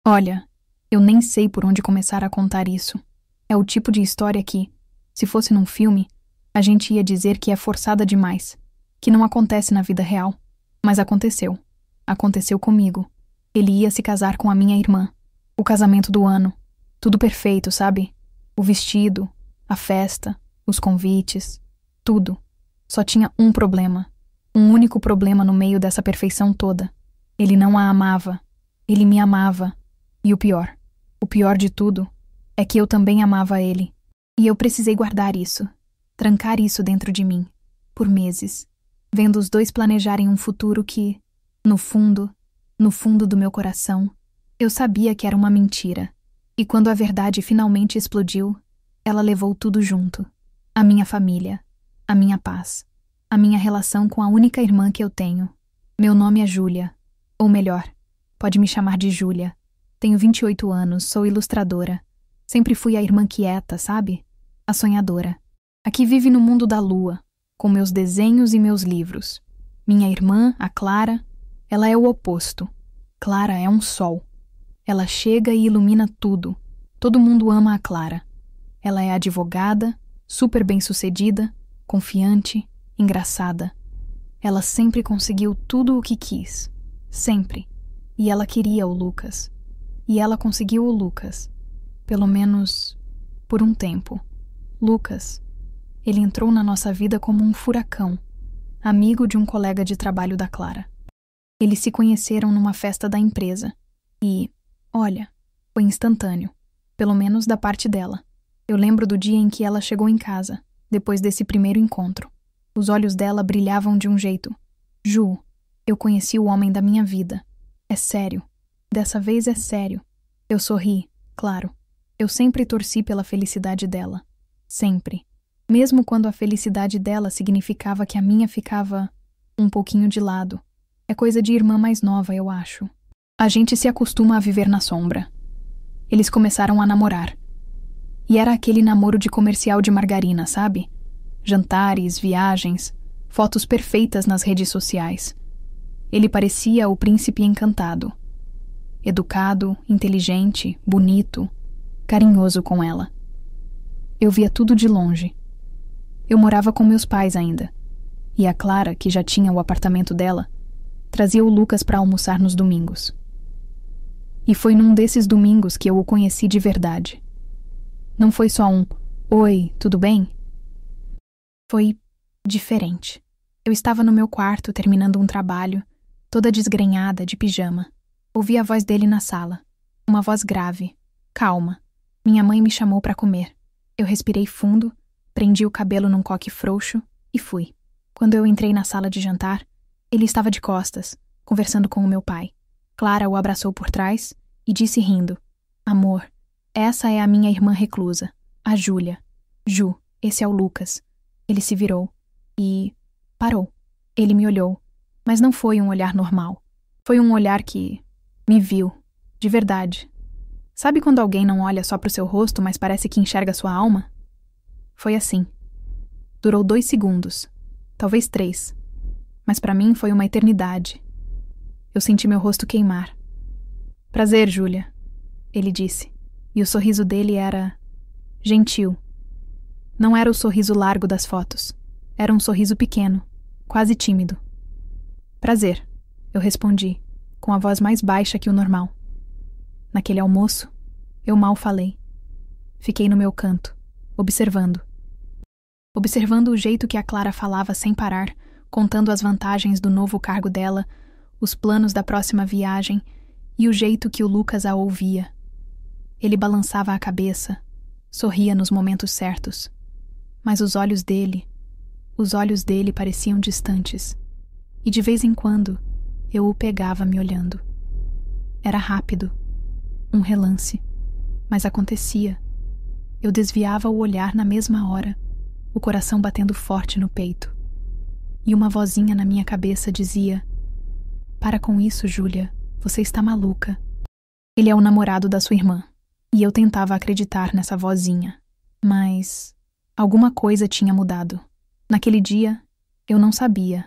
Olha, eu nem sei por onde começar a contar isso. É o tipo de história que, se fosse num filme, a gente ia dizer que é forçada demais, que não acontece na vida real. Mas aconteceu. Aconteceu comigo. Ele ia se casar com a minha irmã. O casamento do ano. Tudo perfeito, sabe? O vestido, a festa, os convites, tudo. Só tinha um problema. Um único problema no meio dessa perfeição toda. Ele não a amava. Ele me amava. E o pior de tudo, é que eu também amava ele. E eu precisei guardar isso, trancar isso dentro de mim, por meses, vendo os dois planejarem um futuro que, no fundo do meu coração, eu sabia que era uma mentira. E quando a verdade finalmente explodiu, ela levou tudo junto. A minha família, a minha paz, a minha relação com a única irmã que eu tenho. Meu nome é Júlia, ou melhor, pode me chamar de Júlia. Tenho 28 anos, sou ilustradora. Sempre fui a irmã quieta, sabe? A sonhadora. A que vive no mundo da lua, com meus desenhos e meus livros. Minha irmã, a Clara, ela é o oposto. Clara é um sol. Ela chega e ilumina tudo. Todo mundo ama a Clara. Ela é advogada, super bem-sucedida, confiante, engraçada. Ela sempre conseguiu tudo o que quis. Sempre. E ela queria o Lucas. E ela conseguiu o Lucas. Pelo menos por um tempo. Lucas, ele entrou na nossa vida como um furacão, amigo de um colega de trabalho da Clara. Eles se conheceram numa festa da empresa. E, olha, foi instantâneo. Pelo menos da parte dela. Eu lembro do dia em que ela chegou em casa, depois desse primeiro encontro. Os olhos dela brilhavam de um jeito. Ju, eu conheci o homem da minha vida. É sério. Dessa vez é sério. Eu sorri, claro. Eu sempre torci pela felicidade dela. Sempre. Mesmo quando a felicidade dela significava que a minha ficava um pouquinho de lado. É coisa de irmã mais nova, eu acho. A gente se acostuma a viver na sombra. Eles começaram a namorar. E era aquele namoro de comercial de margarina, sabe? Jantares, viagens, fotos perfeitas nas redes sociais. Ele parecia o príncipe encantado. Educado, inteligente, bonito, carinhoso com ela. Eu via tudo de longe. Eu morava com meus pais ainda. E a Clara, que já tinha o apartamento dela, trazia o Lucas para almoçar nos domingos. E foi num desses domingos que eu o conheci de verdade. Não foi só um "Oi, tudo bem?" Foi diferente. Eu estava no meu quarto terminando um trabalho, toda desgrenhada, de pijama. Ouvi a voz dele na sala. Uma voz grave, calma. Minha mãe me chamou para comer. Eu respirei fundo, prendi o cabelo num coque frouxo e fui. Quando eu entrei na sala de jantar, ele estava de costas, conversando com o meu pai. Clara o abraçou por trás e disse rindo: "Amor, essa é a minha irmã reclusa, a Júlia. Ju, esse é o Lucas." Ele se virou e parou. Ele me olhou, mas não foi um olhar normal. Foi um olhar que me viu, de verdade. Sabe quando alguém não olha só pro seu rosto, mas parece que enxerga sua alma? Foi assim. Durou 2 segundos, talvez 3. Mas pra mim foi uma eternidade. Eu senti meu rosto queimar. "Prazer, Júlia", ele disse. E o sorriso dele era gentil. Não era o sorriso largo das fotos. Era um sorriso pequeno, quase tímido. "Prazer", eu respondi, com a voz mais baixa que o normal. Naquele almoço, eu mal falei. Fiquei no meu canto, observando. Observando o jeito que a Clara falava sem parar, contando as vantagens do novo cargo dela, os planos da próxima viagem e o jeito que o Lucas a ouvia. Ele balançava a cabeça, sorria nos momentos certos. Mas os olhos dele pareciam distantes. E de vez em quando, eu o pegava me olhando. Era rápido, um relance, mas acontecia. Eu desviava o olhar na mesma hora, o coração batendo forte no peito. E uma vozinha na minha cabeça dizia: "Para com isso, Júlia, você está maluca." Ele é o namorado da sua irmã. E eu tentava acreditar nessa vozinha. Mas alguma coisa tinha mudado. Naquele dia, eu não sabia,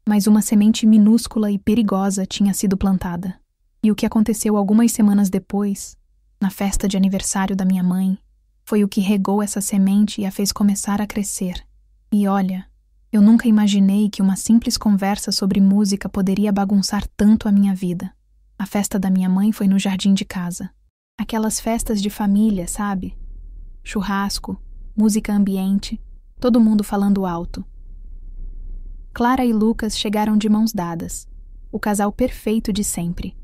mas uma semente minúscula e perigosa tinha sido plantada. E o que aconteceu algumas semanas depois, na festa de aniversário da minha mãe, foi o que regou essa semente e a fez começar a crescer. E olha, eu nunca imaginei que uma simples conversa sobre música poderia bagunçar tanto a minha vida. A festa da minha mãe foi no jardim de casa. Aquelas festas de família, sabe? Churrasco, música ambiente, todo mundo falando alto. Clara e Lucas chegaram de mãos dadas, o casal perfeito de sempre.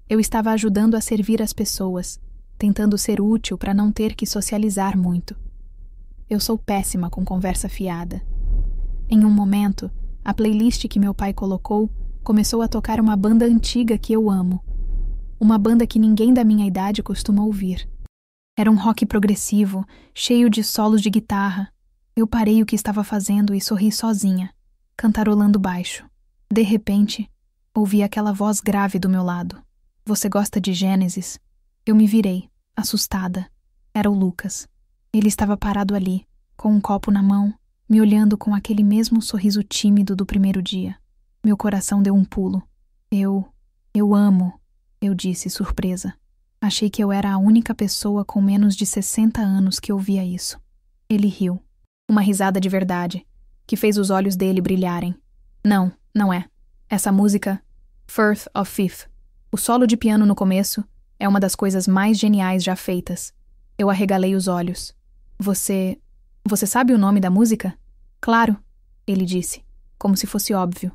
Eu estava ajudando a servir as pessoas, tentando ser útil para não ter que socializar muito. Eu sou péssima com conversa fiada. Em um momento, a playlist que meu pai colocou começou a tocar uma banda antiga que eu amo. Uma banda que ninguém da minha idade costuma ouvir. Era um rock progressivo, cheio de solos de guitarra. Eu parei o que estava fazendo e sorri sozinha, cantarolando baixo. De repente, ouvi aquela voz grave do meu lado. Você gosta de Gênesis? Eu me virei, assustada. Era o Lucas. Ele estava parado ali, com um copo na mão, me olhando com aquele mesmo sorriso tímido do primeiro dia. Meu coração deu um pulo. Eu amo, eu disse, surpresa. Achei que eu era a única pessoa com menos de 60 anos que ouvia isso. Ele riu. Uma risada de verdade, que fez os olhos dele brilharem. Não, não é. Essa música, Firth of Fifth, o solo de piano no começo, é uma das coisas mais geniais já feitas. Eu arregalei os olhos. Você sabe o nome da música? Claro, ele disse, como se fosse óbvio.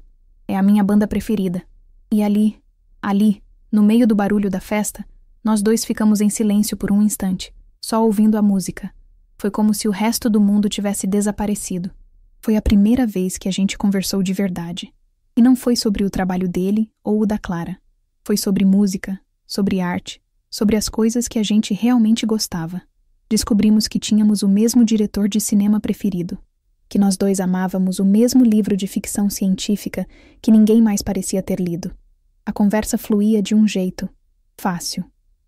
É a minha banda preferida. E ali, no meio do barulho da festa, nós dois ficamos em silêncio por um instante, só ouvindo a música. Foi como se o resto do mundo tivesse desaparecido. Foi a primeira vez que a gente conversou de verdade. E não foi sobre o trabalho dele ou o da Clara. Foi sobre música, sobre arte, sobre as coisas que a gente realmente gostava. Descobrimos que tínhamos o mesmo diretor de cinema preferido, que nós dois amávamos o mesmo livro de ficção científica que ninguém mais parecia ter lido. A conversa fluía de um jeito, fácil,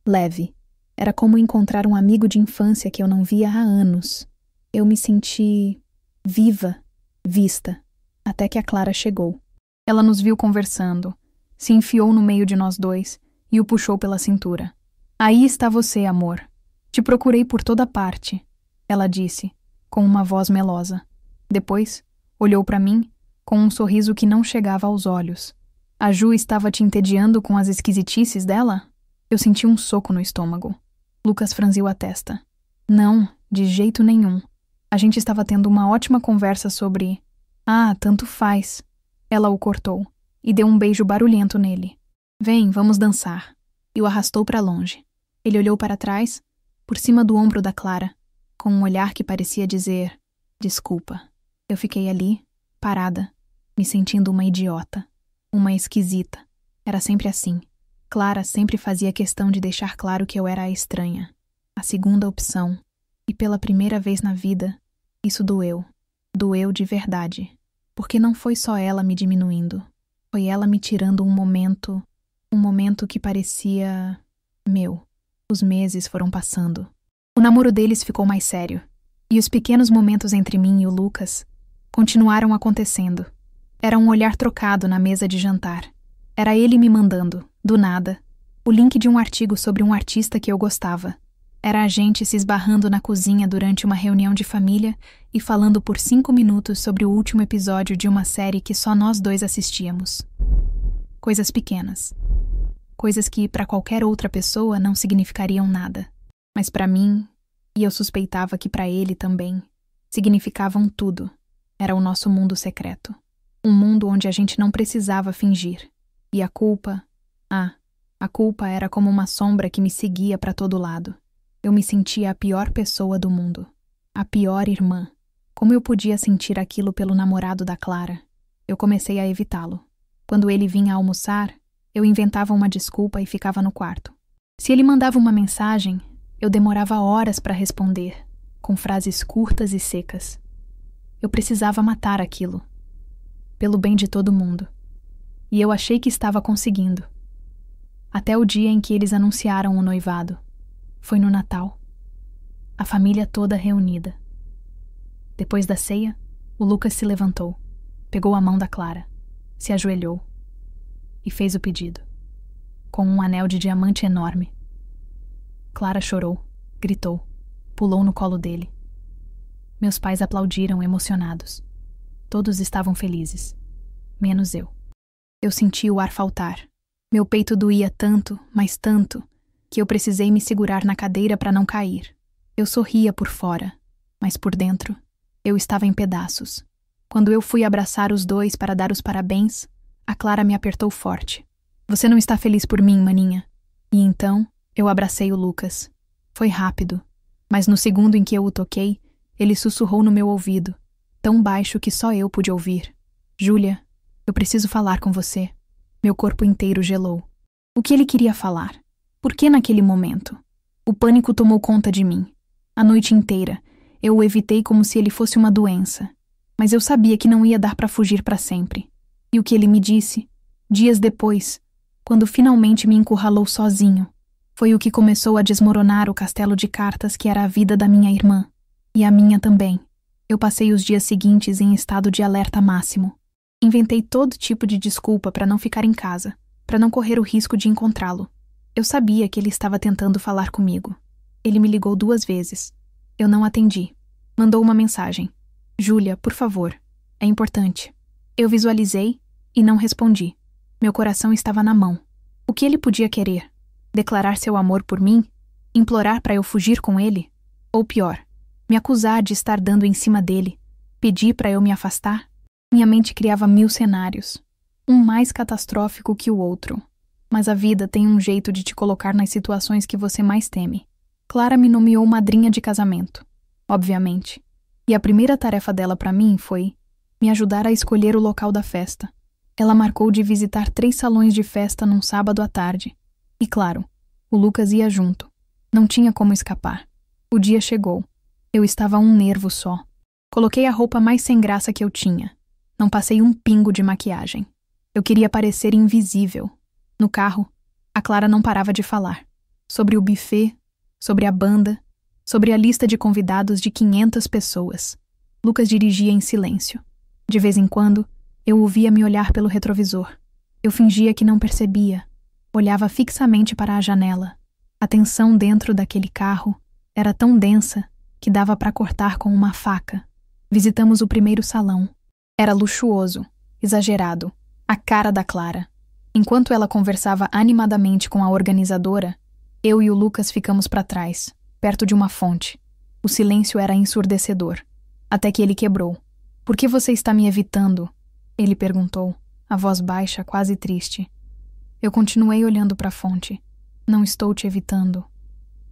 leve. Era como encontrar um amigo de infância que eu não via há anos. Eu me senti viva, vista, até que a Clara chegou. Ela nos viu conversando, se enfiou no meio de nós dois e o puxou pela cintura. Aí está você, amor. Te procurei por toda parte, ela disse, com uma voz melosa. Depois, olhou para mim, com um sorriso que não chegava aos olhos. A Ju estava te entediando com as esquisitices dela? Eu senti um soco no estômago. Lucas franziu a testa. Não, de jeito nenhum. A gente estava tendo uma ótima conversa sobre... Ah, tanto faz. Ela o cortou e deu um beijo barulhento nele. Vem, vamos dançar. E o arrastou para longe. Ele olhou para trás, por cima do ombro da Clara, com um olhar que parecia dizer... Desculpa. Eu fiquei ali, parada, me sentindo uma idiota, uma esquisita. Era sempre assim. Clara sempre fazia questão de deixar claro que eu era a estranha, a segunda opção. E pela primeira vez na vida, isso doeu. Doeu de verdade. Porque não foi só ela me diminuindo. Foi ela me tirando um momento que parecia... meu. Os meses foram passando. O namoro deles ficou mais sério. E os pequenos momentos entre mim e o Lucas continuaram acontecendo. Era um olhar trocado na mesa de jantar. Era ele me mandando, do nada, o link de um artigo sobre um artista que eu gostava. Era a gente se esbarrando na cozinha durante uma reunião de família e falando por 5 minutos sobre o último episódio de uma série que só nós dois assistíamos. Coisas pequenas. Coisas que para qualquer outra pessoa não significariam nada. Mas para mim, e eu suspeitava que para ele também, significavam tudo. Era o nosso mundo secreto. Um mundo onde a gente não precisava fingir. E a culpa... a culpa era como uma sombra que me seguia para todo lado. Eu me sentia a pior pessoa do mundo. A pior irmã. Como eu podia sentir aquilo pelo namorado da Clara? Eu comecei a evitá-lo. Quando ele vinha almoçar, eu inventava uma desculpa e ficava no quarto. Se ele mandava uma mensagem, eu demorava horas para responder, com frases curtas e secas. Eu precisava matar aquilo. Pelo bem de todo mundo. E eu achei que estava conseguindo. Até o dia em que eles anunciaram o noivado. Foi no Natal. A família toda reunida. Depois da ceia, o Lucas se levantou, pegou a mão da Clara, se ajoelhou e fez o pedido. com um anel de diamante enorme. Clara chorou, gritou, pulou no colo dele. Meus pais aplaudiram emocionados. Todos estavam felizes, menos eu. Eu senti o ar faltar. Meu peito doía tanto, mas tanto, que eu precisei me segurar na cadeira para não cair. Eu sorria por fora, mas por dentro, eu estava em pedaços. Quando eu fui abraçar os dois para dar os parabéns, a Clara me apertou forte. Você não está feliz por mim, maninha? E então, eu abracei o Lucas. Foi rápido, mas no segundo em que eu o toquei, ele sussurrou no meu ouvido, tão baixo que só eu pude ouvir. Júlia, eu preciso falar com você. Meu corpo inteiro gelou. O que ele queria falar? Por que naquele momento? O pânico tomou conta de mim. A noite inteira, eu o evitei como se ele fosse uma doença. Mas eu sabia que não ia dar para fugir para sempre. E o que ele me disse, dias depois, quando finalmente me encurralou sozinho, foi o que começou a desmoronar o castelo de cartas que era a vida da minha irmã. E a minha também. Eu passei os dias seguintes em estado de alerta máximo. Inventei todo tipo de desculpa para não ficar em casa, para não correr o risco de encontrá-lo. Eu sabia que ele estava tentando falar comigo. Ele me ligou 2 vezes. Eu não atendi. Mandou uma mensagem. Júlia, por favor. É importante. Eu visualizei e não respondi. Meu coração estava na mão. O que ele podia querer? Declarar seu amor por mim? Implorar para eu fugir com ele? Ou pior, me acusar de estar dando em cima dele? Pedir para eu me afastar? Minha mente criava 1000 cenários. Um mais catastrófico que o outro. Mas a vida tem um jeito de te colocar nas situações que você mais teme. Clara me nomeou madrinha de casamento. Obviamente. E a primeira tarefa dela para mim foi me ajudar a escolher o local da festa. Ela marcou de visitar 3 salões de festa num sábado à tarde. E claro, o Lucas ia junto. Não tinha como escapar. O dia chegou. Eu estava a um nervo só. Coloquei a roupa mais sem graça que eu tinha. Não passei um pingo de maquiagem. Eu queria parecer invisível. No carro, a Clara não parava de falar. Sobre o buffet, sobre a banda, sobre a lista de convidados de 500 pessoas. Lucas dirigia em silêncio. De vez em quando, eu o via me olhar pelo retrovisor. Eu fingia que não percebia. Olhava fixamente para a janela. A tensão dentro daquele carro era tão densa que dava para cortar com uma faca. Visitamos o primeiro salão. Era luxuoso, exagerado, a cara da Clara. Enquanto ela conversava animadamente com a organizadora, eu e o Lucas ficamos para trás, perto de uma fonte. O silêncio era ensurdecedor. Até que ele quebrou. Por que você está me evitando? Ele perguntou, a voz baixa, quase triste. Eu continuei olhando para a fonte. Não estou te evitando.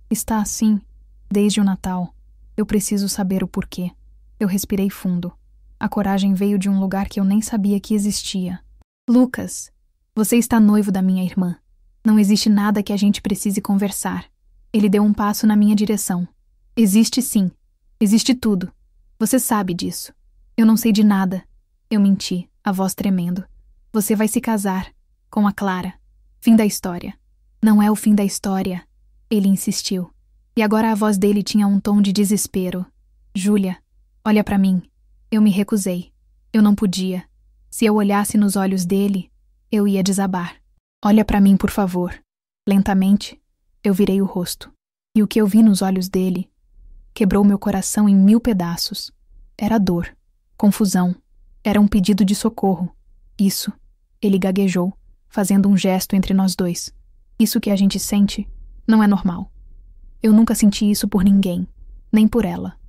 Está assim, desde o Natal. Eu preciso saber o porquê. Eu respirei fundo. A coragem veio de um lugar que eu nem sabia que existia. Lucas, você está noivo da minha irmã. Não existe nada que a gente precise conversar. Ele deu um passo na minha direção. Existe sim. Existe tudo. Você sabe disso. Eu não sei de nada. Eu menti, a voz tremendo. Você vai se casar com a Clara. Fim da história. Não é o fim da história. Ele insistiu. E agora a voz dele tinha um tom de desespero. Júlia, olha para mim. Eu me recusei. Eu não podia. Se eu olhasse nos olhos dele, eu ia desabar. Olha para mim, por favor. Lentamente, eu virei o rosto. E o que eu vi nos olhos dele quebrou meu coração em 1000 pedaços. Era dor, confusão. Era um pedido de socorro. Isso, ele gaguejou, fazendo um gesto entre nós dois. Isso que a gente sente não é normal. Eu nunca senti isso por ninguém, nem por ela.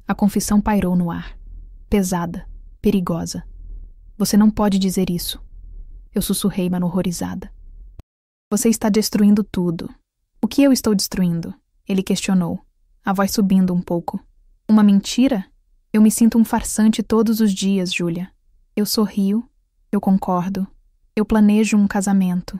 A confissão pairou no ar. Pesada, perigosa. Você não pode dizer isso. Eu sussurrei, mano, horrorizada. Você está destruindo tudo. O que eu estou destruindo? Ele questionou, a voz subindo um pouco. Uma mentira? Eu me sinto um farsante todos os dias, Júlia. Eu sorrio, eu concordo, eu planejo um casamento.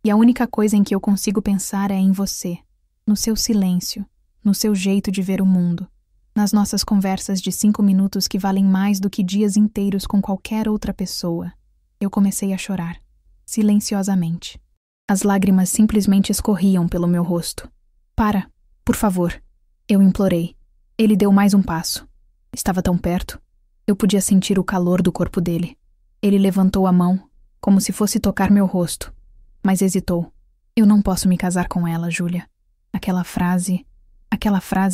E a única coisa em que eu consigo pensar é em você, no seu silêncio, no seu jeito de ver o mundo, nas nossas conversas de 5 minutos que valem mais do que dias inteiros com qualquer outra pessoa. Eu comecei a chorar, silenciosamente. As lágrimas simplesmente escorriam pelo meu rosto. Para, por favor, eu implorei. Ele deu mais um passo. Estava tão perto. Eu podia sentir o calor do corpo dele. Ele levantou a mão, como se fosse tocar meu rosto, mas hesitou. Eu não posso me casar com ela, Júlia. Aquela frase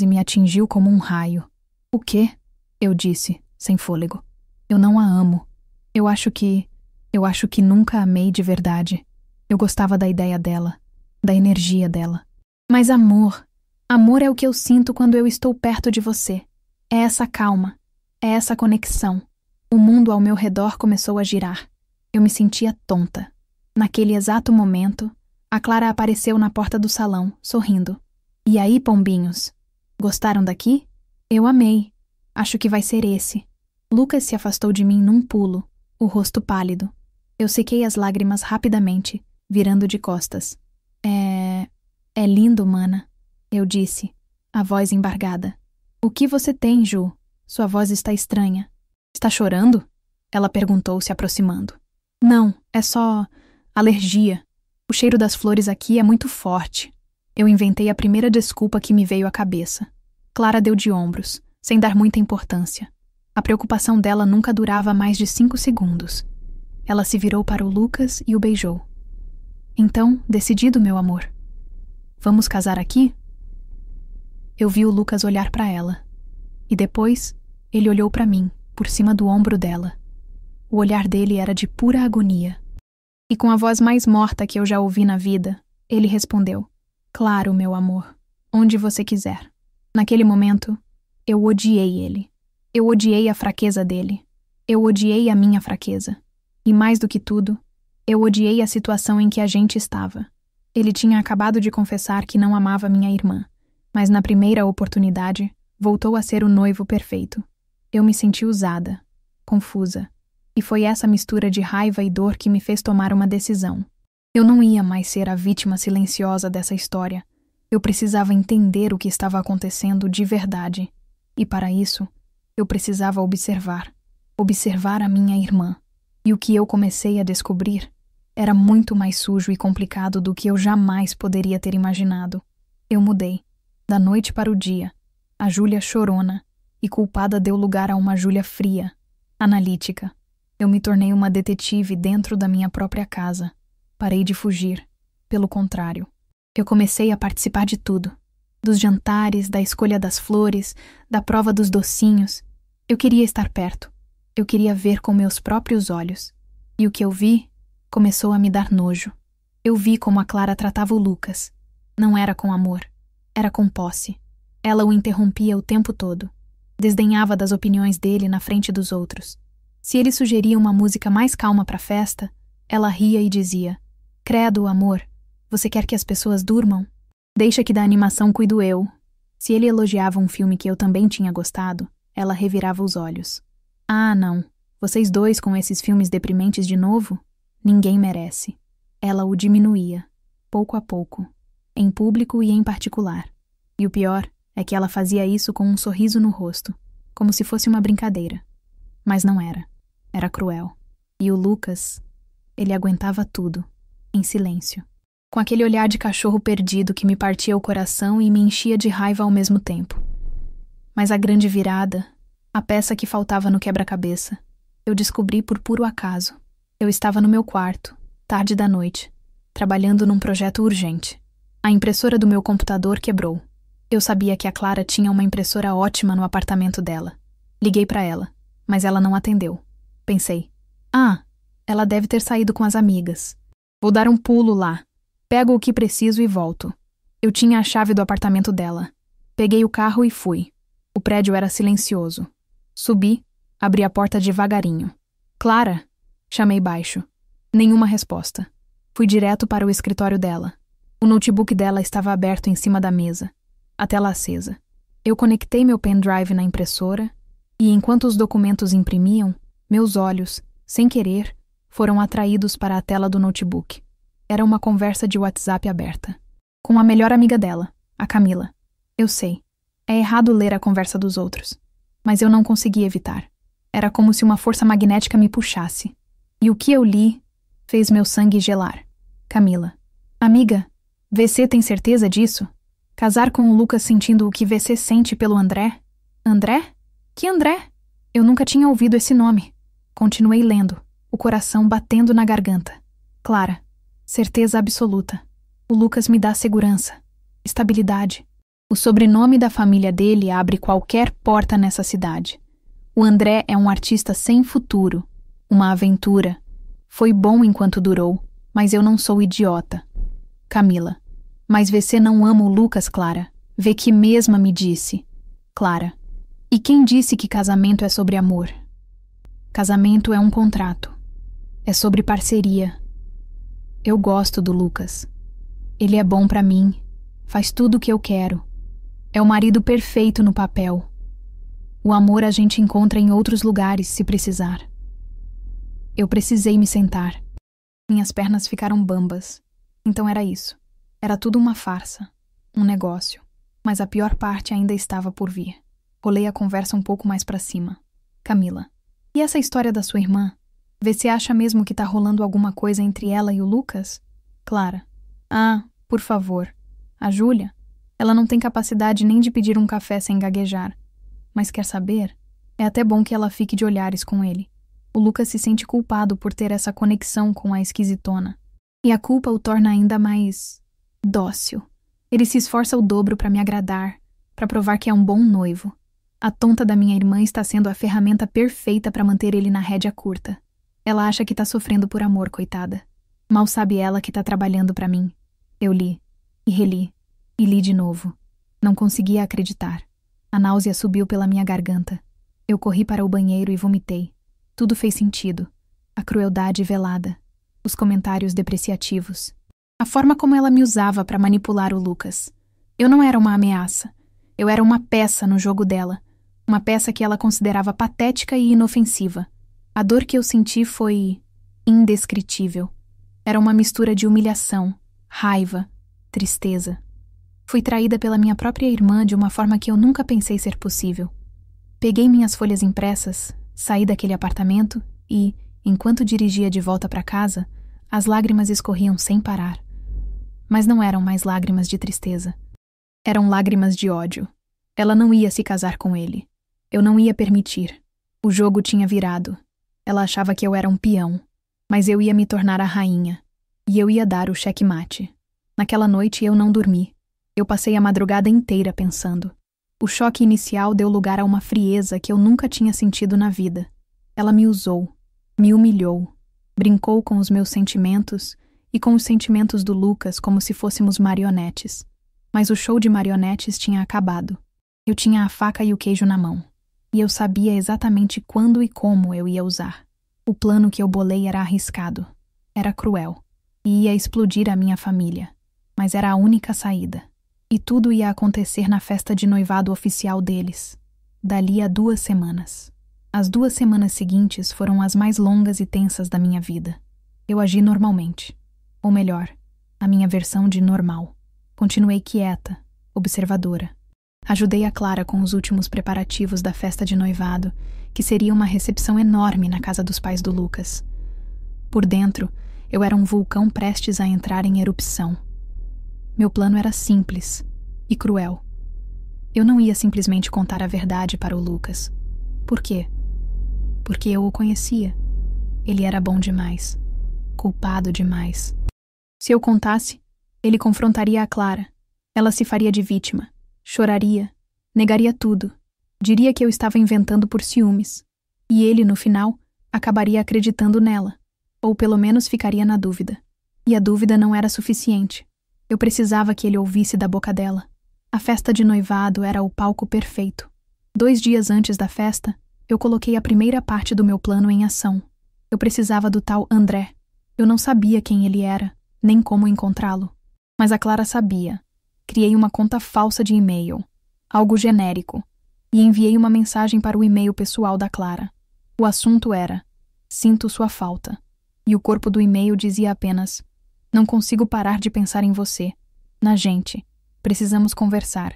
me atingiu como um raio. O quê? Eu disse, sem fôlego. Eu não a amo. Eu acho que nunca a amei de verdade. Eu gostava da ideia dela, da energia dela. Mas amor é o que eu sinto quando eu estou perto de você. É essa calma, é essa conexão. O mundo ao meu redor começou a girar. Eu me sentia tonta. Naquele exato momento, a Clara apareceu na porta do salão, sorrindo. E aí, pombinhos? Gostaram daqui? Eu amei. Acho que vai ser esse. Lucas se afastou de mim num pulo, o rosto pálido. Eu sequei as lágrimas rapidamente, virando de costas. É lindo, mana, eu disse, a voz embargada. O que você tem, Ju? Sua voz está estranha. Está chorando? Ela perguntou, se aproximando. Não, é só alergia. O cheiro das flores aqui é muito forte. Eu inventei a primeira desculpa que me veio à cabeça. Clara deu de ombros, sem dar muita importância. A preocupação dela nunca durava mais de 5 segundos. Ela se virou para o Lucas e o beijou. Então, decidido, meu amor. Vamos casar aqui? Eu vi o Lucas olhar para ela. E depois, ele olhou para mim, por cima do ombro dela. O olhar dele era de pura agonia. E com a voz mais morta que eu já ouvi na vida, ele respondeu: Claro, meu amor, onde você quiser. Naquele momento, eu odiei ele. Eu odiei a fraqueza dele. Eu odiei a minha fraqueza. E mais do que tudo, eu odiei a situação em que a gente estava. Ele tinha acabado de confessar que não amava minha irmã, mas na primeira oportunidade, voltou a ser o noivo perfeito. Eu me senti usada, confusa, e foi essa mistura de raiva e dor que me fez tomar uma decisão. Eu não ia mais ser a vítima silenciosa dessa história. Eu precisava entender o que estava acontecendo de verdade. E para isso, eu precisava observar a minha irmã. E o que eu comecei a descobrir era muito mais sujo e complicado do que eu jamais poderia ter imaginado. Eu mudei, da noite para o dia. A Júlia chorona e culpada deu lugar a uma Júlia fria, analítica. Eu me tornei uma detetive dentro da minha própria casa. Parei de fugir. Pelo contrário, eu comecei a participar de tudo. Dos jantares, da escolha das flores, da prova dos docinhos. Eu queria estar perto. Eu queria ver com meus próprios olhos. E o que eu vi começou a me dar nojo. Eu vi como a Clara tratava o Lucas. Não era com amor. Era com posse. Ela o interrompia o tempo todo. Desdenhava das opiniões dele na frente dos outros. Se ele sugeria uma música mais calma para a festa, ela ria e dizia: Credo, amor, você quer que as pessoas durmam? Deixa que da animação cuido eu. Se ele elogiava um filme que eu também tinha gostado, ela revirava os olhos. Ah, não. Vocês dois com esses filmes deprimentes de novo? Ninguém merece. Ela o diminuía, pouco a pouco, em público e em particular. E o pior é que ela fazia isso com um sorriso no rosto, como se fosse uma brincadeira. Mas não era. Era cruel. E o Lucas, ele aguentava tudo, em silêncio, com aquele olhar de cachorro perdido que me partia o coração e me enchia de raiva ao mesmo tempo. Mas a grande virada, a peça que faltava no quebra-cabeça, eu descobri por puro acaso. Eu estava no meu quarto, tarde da noite, trabalhando num projeto urgente. A impressora do meu computador quebrou. Eu sabia que a Clara tinha uma impressora ótima no apartamento dela. Liguei para ela, mas ela não atendeu. Pensei: ela deve ter saído com as amigas. Vou dar um pulo lá. Pego o que preciso e volto. Eu tinha a chave do apartamento dela. Peguei o carro e fui. O prédio era silencioso. Subi, abri a porta devagarinho. Clara? Chamei baixo. Nenhuma resposta. Fui direto para o escritório dela. O notebook dela estava aberto em cima da mesa, a tela acesa. Eu conectei meu pendrive na impressora e, enquanto os documentos imprimiam, meus olhos, sem querer, foram atraídos para a tela do notebook. Era uma conversa de WhatsApp aberta. Com a melhor amiga dela, a Camila. Eu sei. É errado ler a conversa dos outros. Mas eu não consegui evitar. Era como se uma força magnética me puxasse. E o que eu li fez meu sangue gelar. Camila. Amiga, VC tem certeza disso? Casar com o Lucas sentindo o que VC sente pelo André? André? Que André? Eu nunca tinha ouvido esse nome. Continuei lendo, o coração batendo na garganta. Clara. Certeza absoluta. O Lucas me dá segurança, estabilidade. O sobrenome da família dele abre qualquer porta nessa cidade. O André é um artista sem futuro, uma aventura. Foi bom enquanto durou, mas eu não sou idiota. Camila. Mas você não ama o Lucas, Clara? Vê que mesma me disse. Clara. E quem disse que casamento é sobre amor? Casamento é um contrato. É sobre parceria. Eu gosto do Lucas. Ele é bom pra mim. Faz tudo o que eu quero. É o marido perfeito no papel. O amor a gente encontra em outros lugares, se precisar. Eu precisei me sentar. Minhas pernas ficaram bambas. Então era isso. Era tudo uma farsa. Um negócio. Mas a pior parte ainda estava por vir. Rolei a conversa um pouco mais pra cima. Camila. E essa história da sua irmã? Vê se acha mesmo que tá rolando alguma coisa entre ela e o Lucas? Clara. Ah, por favor. A Júlia? Ela não tem capacidade nem de pedir um café sem gaguejar. Mas quer saber? É até bom que ela fique de olhares com ele. O Lucas se sente culpado por ter essa conexão com a esquisitona. E a culpa o torna ainda mais dócil. Ele se esforça o dobro para me agradar, para provar que é um bom noivo. A tonta da minha irmã está sendo a ferramenta perfeita para manter ele na rédea curta. Ela acha que tá sofrendo por amor, coitada. Mal sabe ela que tá trabalhando para mim. Eu li, e reli, e li de novo. Não conseguia acreditar. A náusea subiu pela minha garganta. Eu corri para o banheiro e vomitei. Tudo fez sentido. A crueldade velada. Os comentários depreciativos. A forma como ela me usava para manipular o Lucas. Eu não era uma ameaça. Eu era uma peça no jogo dela. Uma peça que ela considerava patética e inofensiva. A dor que eu senti foi indescritível. Era uma mistura de humilhação, raiva, tristeza. Fui traída pela minha própria irmã de uma forma que eu nunca pensei ser possível. Peguei minhas folhas impressas, saí daquele apartamento e, enquanto dirigia de volta para casa, as lágrimas escorriam sem parar. Mas não eram mais lágrimas de tristeza. Eram lágrimas de ódio. Ela não ia se casar com ele. Eu não ia permitir. O jogo tinha virado. Ela achava que eu era um peão, mas eu ia me tornar a rainha. E eu ia dar o xeque-mate. Naquela noite eu não dormi. Eu passei a madrugada inteira pensando. O choque inicial deu lugar a uma frieza que eu nunca tinha sentido na vida. Ela me usou, me humilhou, brincou com os meus sentimentos e com os sentimentos do Lucas como se fôssemos marionetes. Mas o show de marionetes tinha acabado. Eu tinha a faca e o queijo na mão. E eu sabia exatamente quando e como eu ia usar. O plano que eu bolei era arriscado. Era cruel. E ia explodir a minha família. Mas era a única saída. E tudo ia acontecer na festa de noivado oficial deles. Dali a 2 semanas. As 2 semanas seguintes foram as mais longas e tensas da minha vida. Eu agi normalmente. Ou melhor, a minha versão de normal. Continuei quieta, observadora. Ajudei a Clara com os últimos preparativos da festa de noivado, que seria uma recepção enorme na casa dos pais do Lucas. Por dentro, eu era um vulcão prestes a entrar em erupção. Meu plano era simples e cruel. Eu não ia simplesmente contar a verdade para o Lucas. Por quê? Porque eu o conhecia. Ele era bom demais. Culpado demais. Se eu contasse, ele confrontaria a Clara. Ela se faria de vítima. Choraria. Negaria tudo. Diria que eu estava inventando por ciúmes. E ele, no final, acabaria acreditando nela. Ou pelo menos ficaria na dúvida. E a dúvida não era suficiente. Eu precisava que ele ouvisse da boca dela. A festa de noivado era o palco perfeito. 2 dias antes da festa, eu coloquei a primeira parte do meu plano em ação. Eu precisava do tal André. Eu não sabia quem ele era, nem como encontrá-lo. Mas a Clara sabia. Criei uma conta falsa de e-mail, algo genérico, e enviei uma mensagem para o e-mail pessoal da Clara. O assunto era: sinto sua falta. E o corpo do e-mail dizia apenas: não consigo parar de pensar em você, na gente. Precisamos conversar.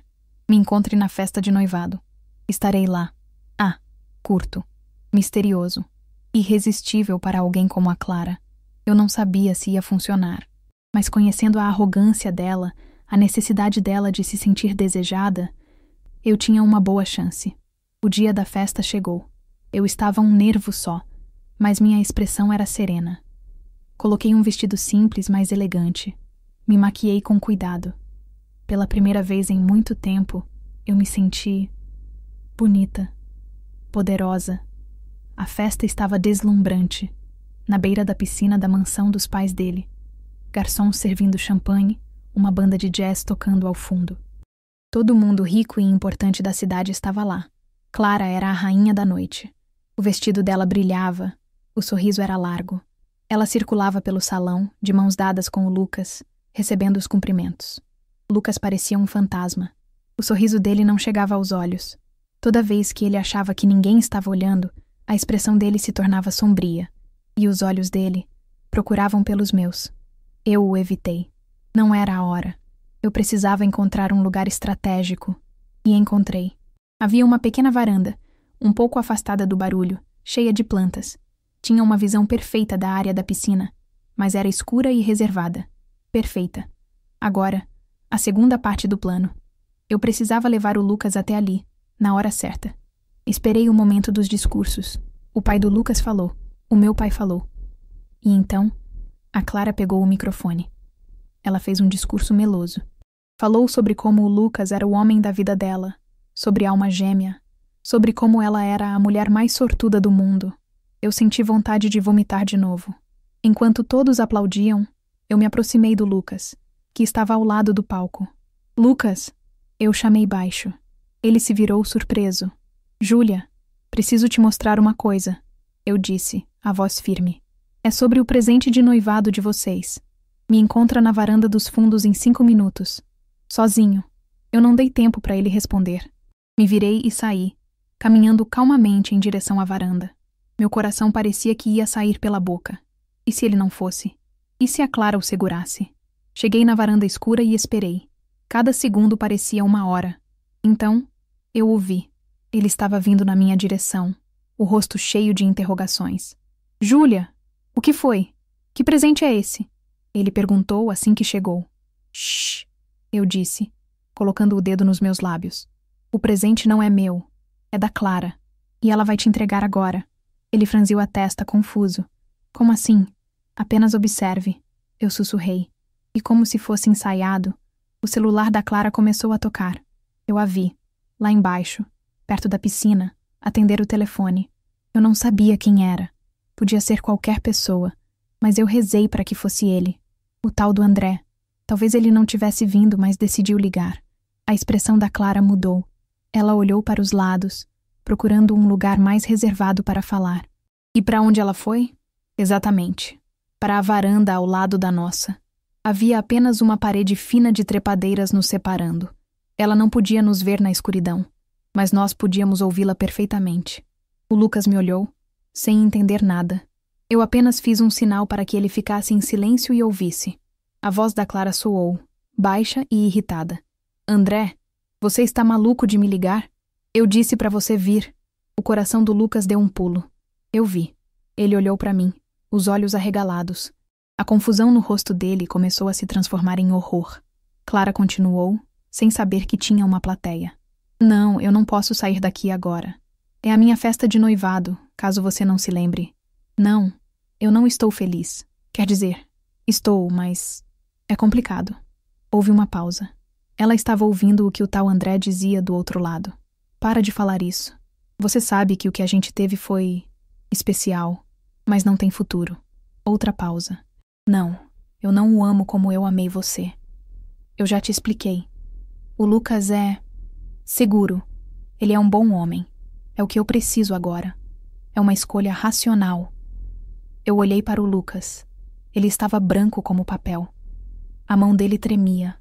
Me encontre na festa de noivado. Estarei lá. Ah, curto, misterioso, irresistível para alguém como a Clara. Eu não sabia se ia funcionar, mas conhecendo a arrogância dela, a necessidade dela de se sentir desejada, eu tinha uma boa chance. O dia da festa chegou. Eu estava um nervo só, mas minha expressão era serena. Coloquei um vestido simples, mas elegante. Me maquiei com cuidado. Pela primeira vez em muito tempo, eu me senti bonita, poderosa. A festa estava deslumbrante, na beira da piscina da mansão dos pais dele. Garçons servindo champanhe, uma banda de jazz tocando ao fundo. Todo mundo rico e importante da cidade estava lá. Clara era a rainha da noite. O vestido dela brilhava, o sorriso era largo. Ela circulava pelo salão, de mãos dadas com o Lucas, recebendo os cumprimentos. Lucas parecia um fantasma. O sorriso dele não chegava aos olhos. Toda vez que ele achava que ninguém estava olhando, a expressão dele se tornava sombria, e os olhos dele procuravam pelos meus. Eu o evitei. Não era a hora. Eu precisava encontrar um lugar estratégico. E encontrei. Havia uma pequena varanda, um pouco afastada do barulho, cheia de plantas. Tinha uma visão perfeita da área da piscina, mas era escura e reservada. Perfeita. Agora, a segunda parte do plano. Eu precisava levar o Lucas até ali, na hora certa. Esperei o momento dos discursos. O pai do Lucas falou. O meu pai falou. E então, a Clara pegou o microfone. Ela fez um discurso meloso. Falou sobre como o Lucas era o homem da vida dela, sobre alma gêmea, sobre como ela era a mulher mais sortuda do mundo. Eu senti vontade de vomitar de novo. Enquanto todos aplaudiam, eu me aproximei do Lucas, que estava ao lado do palco. Lucas! Eu chamei baixo. Ele se virou surpreso. Júlia, preciso te mostrar uma coisa, eu disse, a voz firme. É sobre o presente de noivado de vocês. Me encontra na varanda dos fundos em 5 minutos. Sozinho. Eu não dei tempo para ele responder. Me virei e saí, caminhando calmamente em direção à varanda. Meu coração parecia que ia sair pela boca. E se ele não fosse? E se a Clara o segurasse? Cheguei na varanda escura e esperei. Cada segundo parecia uma hora. Então, eu o vi. Ele estava vindo na minha direção, o rosto cheio de interrogações. Júlia, o que foi? Que presente é esse? Ele perguntou assim que chegou. Shhh, eu disse, colocando o dedo nos meus lábios. O presente não é meu, é da Clara, e ela vai te entregar agora. Ele franziu a testa, confuso. Como assim? Apenas observe, eu sussurrei. E como se fosse ensaiado, o celular da Clara começou a tocar. Eu a vi, lá embaixo, perto da piscina, atender o telefone. Eu não sabia quem era. Podia ser qualquer pessoa, mas eu rezei para que fosse ele. O tal do André. Talvez ele não tivesse vindo, mas decidiu ligar. A expressão da Clara mudou. Ela olhou para os lados, procurando um lugar mais reservado para falar. E para onde ela foi? Exatamente. Para a varanda ao lado da nossa. Havia apenas uma parede fina de trepadeiras nos separando. Ela não podia nos ver na escuridão, mas nós podíamos ouvi-la perfeitamente. O Lucas me olhou, sem entender nada. Eu apenas fiz um sinal para que ele ficasse em silêncio e ouvisse. A voz da Clara soou, baixa e irritada. André, você está maluco de me ligar? Eu disse para você vir. O coração do Lucas deu um pulo. Eu vi. Ele olhou para mim, os olhos arregalados. A confusão no rosto dele começou a se transformar em horror. Clara continuou, sem saber que tinha uma plateia. Não, eu não posso sair daqui agora. É a minha festa de noivado, caso você não se lembre. Não, eu não estou feliz. Quer dizer, estou, mas é complicado. Houve uma pausa. Ela estava ouvindo o que o tal André dizia do outro lado. Para de falar isso. Você sabe que o que a gente teve foi especial, mas não tem futuro. Outra pausa. Não, eu não o amo como eu amei você. Eu já te expliquei. O Lucas é seguro. Ele é um bom homem. É o que eu preciso agora. É uma escolha racional. Eu olhei para o Lucas. Ele estava branco como papel. A mão dele tremia.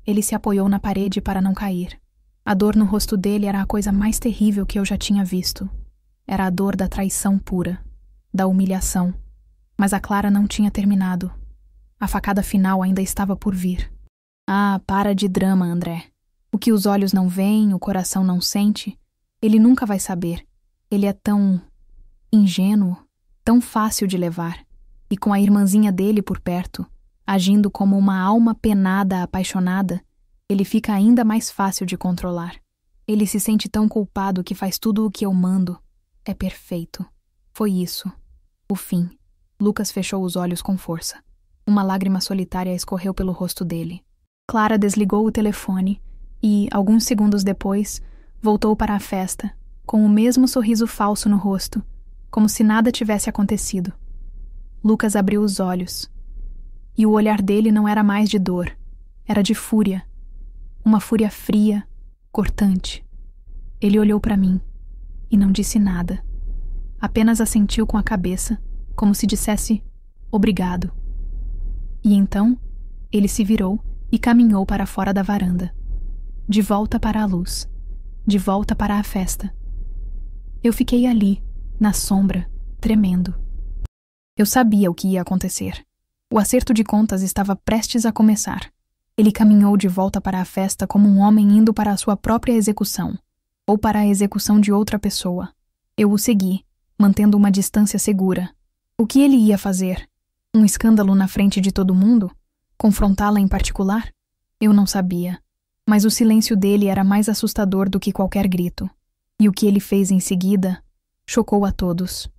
Ele se apoiou na parede para não cair. A dor no rosto dele era a coisa mais terrível que eu já tinha visto. Era a dor da traição pura, da humilhação. Mas a Clara não tinha terminado. A facada final ainda estava por vir. Ah, para de drama, André. O que os olhos não veem, o coração não sente, ele nunca vai saber. Ele é tão ingênuo, tão fácil de levar. E com a irmãzinha dele por perto, agindo como uma alma penada apaixonada, ele fica ainda mais fácil de controlar. Ele se sente tão culpado que faz tudo o que eu mando. É perfeito. Foi isso. O fim. Lucas fechou os olhos com força. Uma lágrima solitária escorreu pelo rosto dele. Clara desligou o telefone e, alguns segundos depois, voltou para a festa, com o mesmo sorriso falso no rosto, como se nada tivesse acontecido. Lucas abriu os olhos. E o olhar dele não era mais de dor, era de fúria. Uma fúria fria, cortante. Ele olhou para mim e não disse nada. Apenas assentiu com a cabeça, como se dissesse obrigado. E então, ele se virou e caminhou para fora da varanda. De volta para a luz. De volta para a festa. Eu fiquei ali, na sombra, tremendo. Eu sabia o que ia acontecer. O acerto de contas estava prestes a começar. Ele caminhou de volta para a festa como um homem indo para a sua própria execução, ou para a execução de outra pessoa. Eu o segui, mantendo uma distância segura. O que ele ia fazer? Um escândalo na frente de todo mundo? Confrontá-la em particular? Eu não sabia. Mas o silêncio dele era mais assustador do que qualquer grito. E o que ele fez em seguida chocou a todos.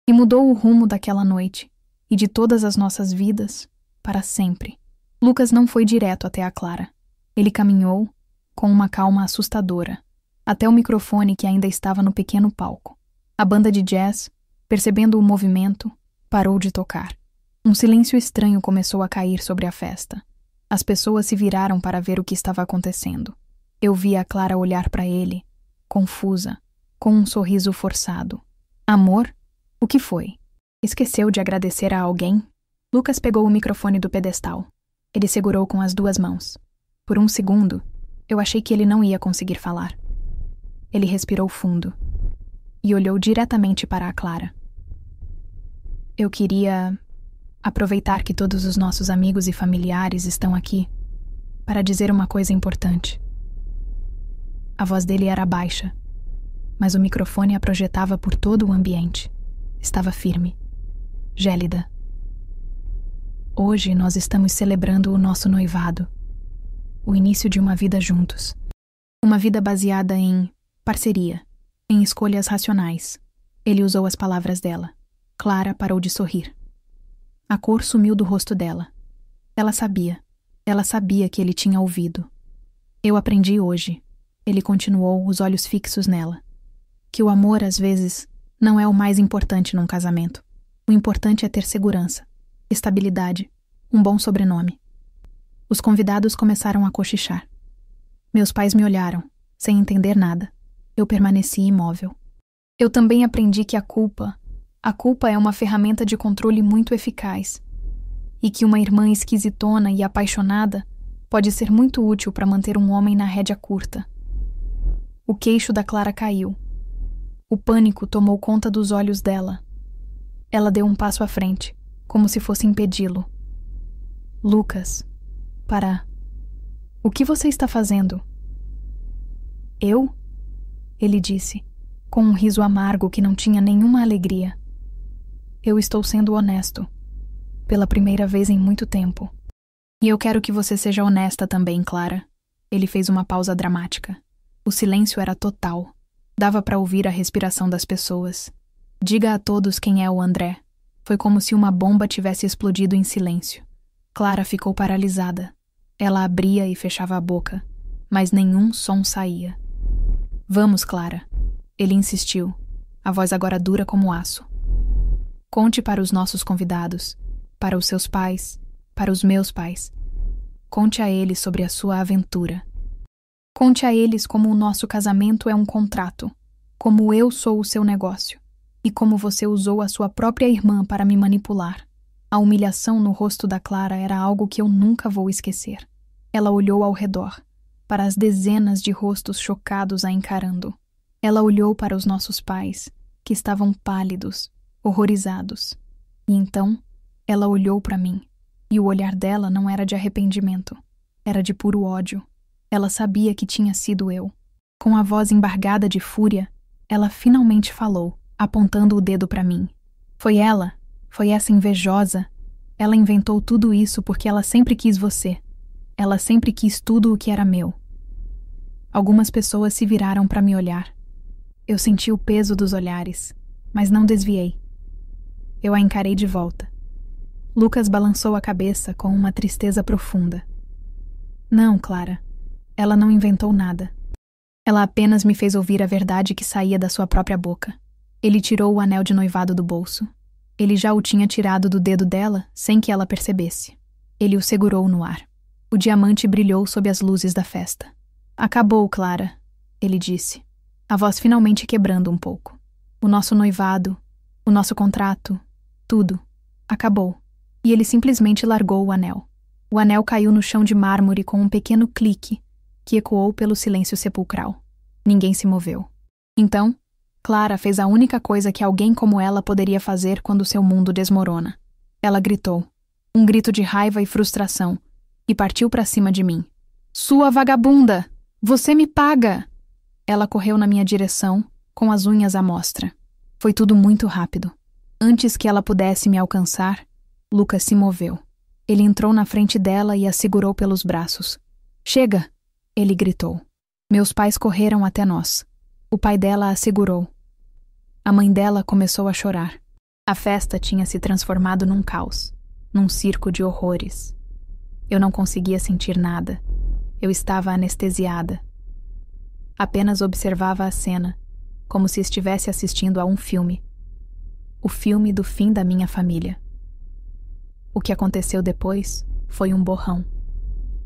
E mudou o rumo daquela noite, e de todas as nossas vidas, para sempre. Lucas não foi direto até a Clara. Ele caminhou, com uma calma assustadora, até o microfone que ainda estava no pequeno palco. A banda de jazz, percebendo o movimento, parou de tocar. Um silêncio estranho começou a cair sobre a festa. As pessoas se viraram para ver o que estava acontecendo. Eu vi a Clara olhar para ele, confusa, com um sorriso forçado. Amor? O que foi? Esqueceu de agradecer a alguém? Lucas pegou o microfone do pedestal. Ele segurou com as 2 mãos. Por um segundo, eu achei que ele não ia conseguir falar. Ele respirou fundo e olhou diretamente para a Clara. Eu queria aproveitar que todos os nossos amigos e familiares estão aqui para dizer uma coisa importante. A voz dele era baixa, mas o microfone a projetava por todo o ambiente. Estava firme, gélida. Hoje nós estamos celebrando o nosso noivado, o início de uma vida juntos. Uma vida baseada em parceria, em escolhas racionais. Ele usou as palavras dela. Clara parou de sorrir. A cor sumiu do rosto dela. Ela sabia que ele tinha ouvido. Eu aprendi hoje, ele continuou, os olhos fixos nela, que o amor, às vezes, não é o mais importante num casamento. O importante é ter segurança, estabilidade, um bom sobrenome. Os convidados começaram a cochichar. Meus pais me olharam, sem entender nada. Eu permaneci imóvel. Eu também aprendi que a culpa é uma ferramenta de controle muito eficaz, e que uma irmã esquisitona e apaixonada pode ser muito útil para manter um homem na rédea curta. O queixo da Clara caiu. O pânico tomou conta dos olhos dela. Ela deu um passo à frente, como se fosse impedi-lo. Lucas, para. O que você está fazendo? Eu? Ele disse, com um riso amargo que não tinha nenhuma alegria. Eu estou sendo honesto, pela primeira vez em muito tempo. E eu quero que você seja honesta também, Clara. Ele fez uma pausa dramática. O silêncio era total. Dava para ouvir a respiração das pessoas. Diga a todos quem é o André. Foi como se uma bomba tivesse explodido em silêncio. Clara ficou paralisada. Ela abria e fechava a boca, mas nenhum som saía. Vamos, Clara. Ele insistiu, a voz agora dura como aço. Conte para os nossos convidados, para os seus pais, para os meus pais. Conte a eles sobre a sua aventura. Conte a eles como o nosso casamento é um contrato, como eu sou o seu negócio, e como você usou a sua própria irmã para me manipular. A humilhação no rosto da Clara era algo que eu nunca vou esquecer. Ela olhou ao redor, para as dezenas de rostos chocados a encarando. Ela olhou para os nossos pais, que estavam pálidos, horrorizados. E então, ela olhou para mim, e o olhar dela não era de arrependimento, era de puro ódio. Ela sabia que tinha sido eu. Com a voz embargada de fúria, ela finalmente falou, apontando o dedo para mim. Foi ela, foi essa invejosa. Ela inventou tudo isso porque ela sempre quis você. Ela sempre quis tudo o que era meu. Algumas pessoas se viraram para me olhar. Eu senti o peso dos olhares, mas não desviei. Eu a encarei de volta. Lucas balançou a cabeça com uma tristeza profunda. Não, Clara. Ela não inventou nada. Ela apenas me fez ouvir a verdade que saía da sua própria boca. Ele tirou o anel de noivado do bolso. Ele já o tinha tirado do dedo dela sem que ela percebesse. Ele o segurou no ar. O diamante brilhou sob as luzes da festa. Acabou, Clara, ele disse, a voz finalmente quebrando um pouco. O nosso noivado, o nosso contrato, tudo. Acabou. E ele simplesmente largou o anel. O anel caiu no chão de mármore com um pequeno clique que ecoou pelo silêncio sepulcral. Ninguém se moveu. Então, Clara fez a única coisa que alguém como ela poderia fazer quando seu mundo desmorona. Ela gritou, um grito de raiva e frustração, e partiu para cima de mim. Sua vagabunda! Você me paga! Ela correu na minha direção, com as unhas à mostra. Foi tudo muito rápido. Antes que ela pudesse me alcançar, Lucas se moveu. Ele entrou na frente dela e a segurou pelos braços. Chega! Ele gritou. Meus pais correram até nós. O pai dela a segurou. A mãe dela começou a chorar. A festa tinha se transformado num caos, num circo de horrores. Eu não conseguia sentir nada. Eu estava anestesiada. Apenas observava a cena, como se estivesse assistindo a um filme. O filme do fim da minha família. O que aconteceu depois foi um borrão.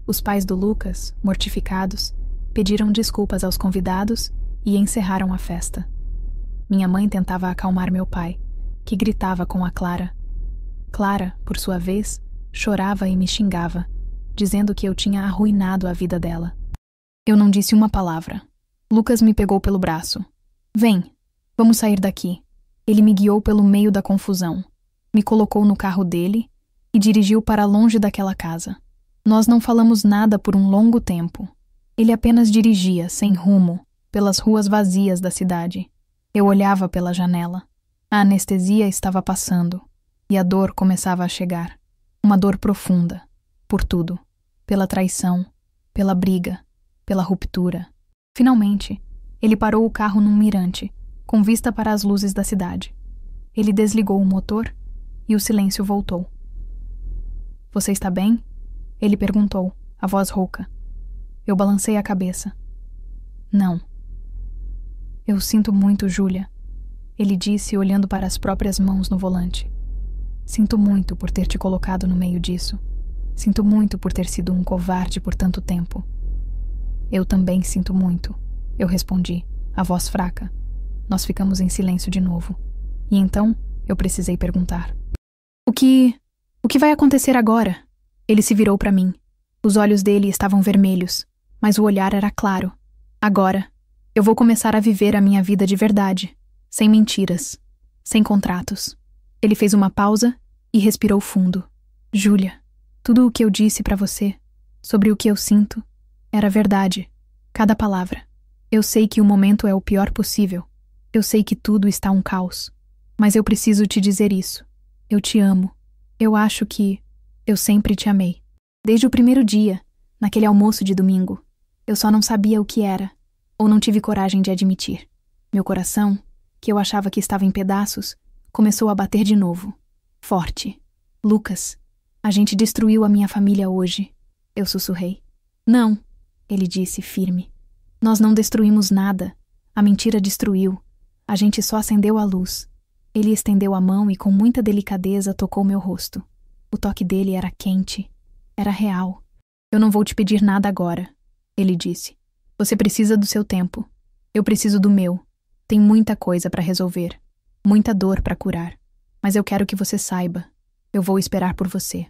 Os pais do Lucas, mortificados, pediram desculpas aos convidados e encerraram a festa. Minha mãe tentava acalmar meu pai, que gritava com a Clara. Clara, por sua vez, chorava e me xingava, dizendo que eu tinha arruinado a vida dela. Eu não disse uma palavra. Lucas me pegou pelo braço. Vem, vamos sair daqui. Ele me guiou pelo meio da confusão, me colocou no carro dele e dirigiu para longe daquela casa. Nós não falamos nada por um longo tempo. Ele apenas dirigia, sem rumo, pelas ruas vazias da cidade. Eu olhava pela janela. A anestesia estava passando, e a dor começava a chegar. Uma dor profunda, por tudo. Pela traição, pela briga, pela ruptura. Finalmente, ele parou o carro num mirante, com vista para as luzes da cidade. Ele desligou o motor e o silêncio voltou. Você está bem? Ele perguntou, a voz rouca. Eu balancei a cabeça. Não. Eu sinto muito, Júlia, ele disse olhando para as próprias mãos no volante. Sinto muito por ter te colocado no meio disso. Sinto muito por ter sido um covarde por tanto tempo. Eu também sinto muito, eu respondi, a voz fraca. Nós ficamos em silêncio de novo. E então, eu precisei perguntar. O que vai acontecer agora? Ele se virou para mim. Os olhos dele estavam vermelhos, mas o olhar era claro. Agora, eu vou começar a viver a minha vida de verdade, sem mentiras, sem contratos. Ele fez uma pausa e respirou fundo. Júlia, tudo o que eu disse para você, sobre o que eu sinto, era verdade, cada palavra. Eu sei que o momento é o pior possível. Eu sei que tudo está um caos. Mas eu preciso te dizer isso. Eu te amo. Eu acho que eu sempre te amei. Desde o primeiro dia, naquele almoço de domingo. Eu só não sabia o que era, ou não tive coragem de admitir. Meu coração, que eu achava que estava em pedaços, começou a bater de novo. Forte. Lucas, a gente destruiu a minha família hoje. Eu sussurrei. Não, ele disse, firme. Nós não destruímos nada. A mentira destruiu. A gente só acendeu a luz. Ele estendeu a mão e com muita delicadeza tocou meu rosto. O toque dele era quente. Era real. Eu não vou te pedir nada agora, ele disse. Você precisa do seu tempo. Eu preciso do meu. Tem muita coisa para resolver. Muita dor para curar. Mas eu quero que você saiba. Eu vou esperar por você.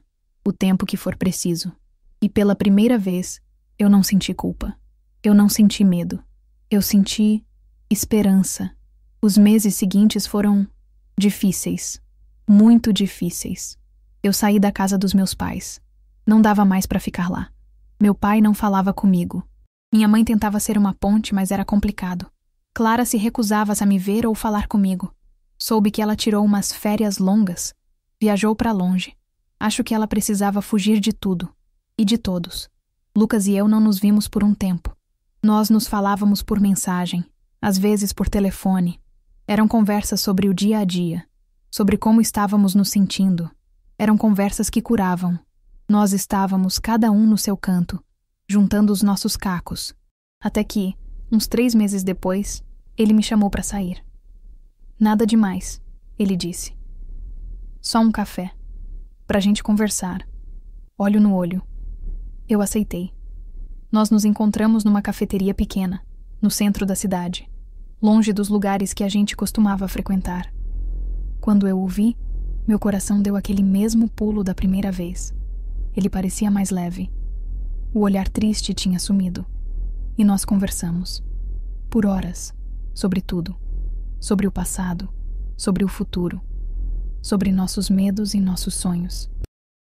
O tempo que for preciso. E pela primeira vez, eu não senti culpa. Eu não senti medo. Eu senti esperança. Os meses seguintes foram difíceis. Muito difíceis. Eu saí da casa dos meus pais. Não dava mais para ficar lá. Meu pai não falava comigo. Minha mãe tentava ser uma ponte, mas era complicado. Clara se recusava a me ver ou falar comigo. Soube que ela tirou umas férias longas. Viajou para longe. Acho que ela precisava fugir de tudo. E de todos. Lucas e eu não nos vimos por um tempo. Nós nos falávamos por mensagem, às vezes por telefone. Eram conversas sobre o dia a dia, sobre como estávamos nos sentindo. Eram conversas que curavam. Nós estávamos cada um no seu canto, juntando os nossos cacos. Até que, uns 3 meses depois, ele me chamou para sair. Nada demais, ele disse. Só um café. Pra gente conversar. Olho no olho. Eu aceitei. Nós nos encontramos numa cafeteria pequena, no centro da cidade, longe dos lugares que a gente costumava frequentar. Quando eu o vi, meu coração deu aquele mesmo pulo da primeira vez. Ele parecia mais leve. O olhar triste tinha sumido. E nós conversamos. Por horas. Sobre tudo. Sobre o passado. Sobre o futuro. Sobre nossos medos e nossos sonhos.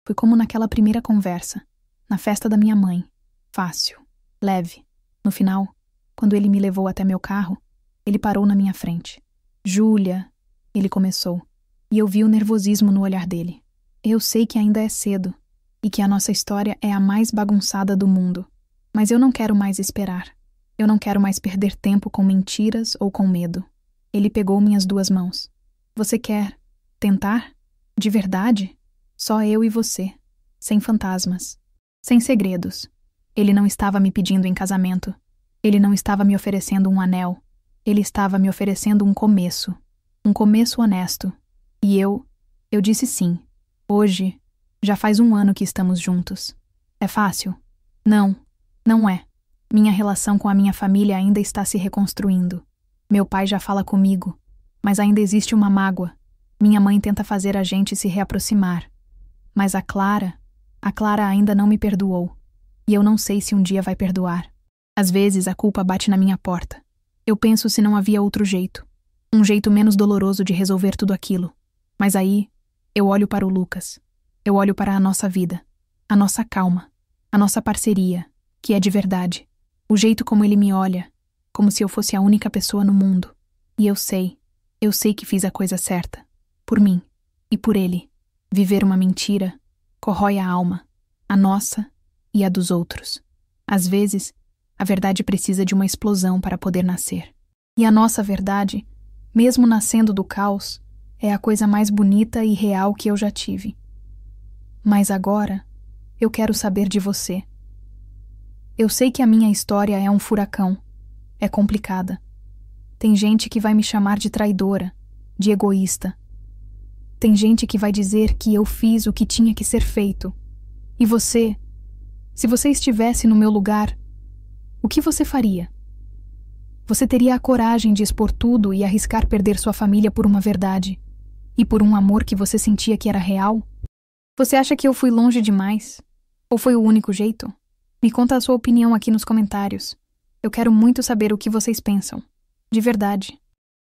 Foi como naquela primeira conversa, na festa da minha mãe. Fácil. Leve. No final, quando ele me levou até meu carro, ele parou na minha frente. Júlia, ele começou. E eu vi o nervosismo no olhar dele. Eu sei que ainda é cedo. E que a nossa história é a mais bagunçada do mundo. Mas eu não quero mais esperar. Eu não quero mais perder tempo com mentiras ou com medo. Ele pegou minhas 2 mãos. Você quer tentar? De verdade? Só eu e você. Sem fantasmas. Sem segredos. Ele não estava me pedindo em casamento. Ele não estava me oferecendo um anel. Ele estava me oferecendo um começo. Um começo honesto. E eu disse sim. Hoje, já faz 1 ano que estamos juntos. É fácil? Não, não é. Minha relação com a minha família ainda está se reconstruindo. Meu pai já fala comigo, mas ainda existe uma mágoa. Minha mãe tenta fazer a gente se reaproximar. Mas a Clara ainda não me perdoou. E eu não sei se um dia vai perdoar. Às vezes a culpa bate na minha porta. Eu penso se não havia outro jeito. Um jeito menos doloroso de resolver tudo aquilo. Mas aí, eu olho para o Lucas. Eu olho para a nossa vida. A nossa calma. A nossa parceria, que é de verdade. O jeito como ele me olha, como se eu fosse a única pessoa no mundo. E eu sei que fiz a coisa certa. Por mim e por ele. Viver uma mentira corrói a alma, a nossa e a dos outros. Às vezes, a verdade precisa de uma explosão para poder nascer. E a nossa verdade, mesmo nascendo do caos, é a coisa mais bonita e real que eu já tive. Mas agora, eu quero saber de você. Eu sei que a minha história é um furacão. É complicada. Tem gente que vai me chamar de traidora, de egoísta. Tem gente que vai dizer que eu fiz o que tinha que ser feito. E você, se você estivesse no meu lugar, o que você faria? Você teria a coragem de expor tudo e arriscar perder sua família por uma verdade? E por um amor que você sentia que era real? Você acha que eu fui longe demais? Ou foi o único jeito? Me conta a sua opinião aqui nos comentários. Eu quero muito saber o que vocês pensam. De verdade.